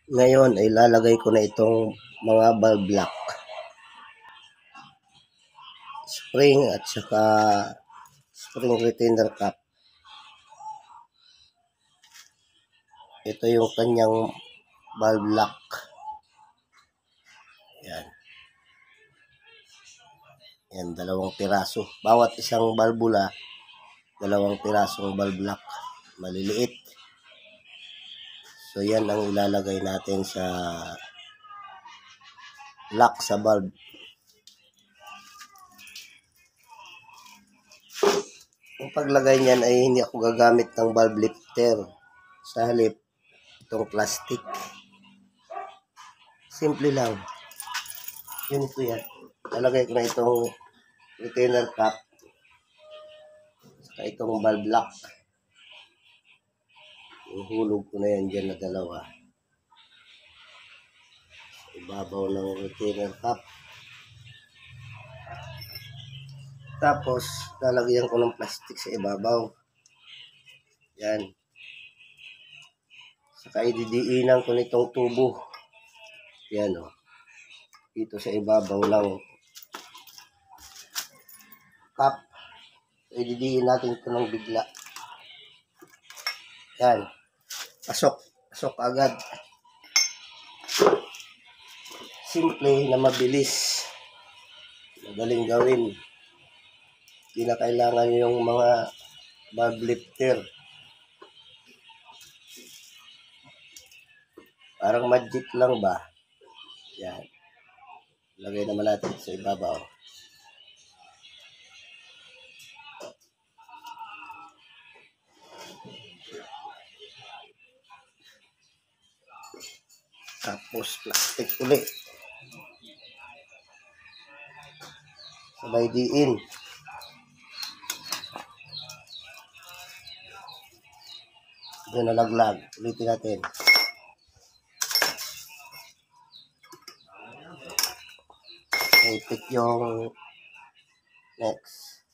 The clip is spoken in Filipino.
Ngayon ay lalagay ko na itong mga valve lock, spring at saka spring retainer cap. Ito yung kanyang valve lock. Yan. Yan, dalawang piraso. Bawat isang valvula, dalawang pirasong valve lock. Maliliit. So yan ang ilalagay natin sa lock sa valve. Ang paglagay niyan ay hindi ako gagamit ng valve lifter. Sa halip, itong plastic. Simple lang. Ganito yan. Lalagay ko na itong retainer cap. Saka itong valve lock. Ihulog ko na yan dyan na dalawa. Ibabaw ng retainer cap. Tapos, lalagyan ko ng plastic sa ibabaw. Yan. Saka ididiinan ko nitong tubo. Yan o. Dito sa ibabaw ng cap. Ididiin natin ito ng bigla. Yan. Pasok. Pasok agad. Simple na mabilis. Madaling gawin. Hindi na kailangan yung mga valve lifter. Parang magic lang ba? Yan. Lagay naman natin sa ibabaw. Tapos plastic ulit. Sabay diin. Doon nalaglag. Ulitin natin. Ipit yung next.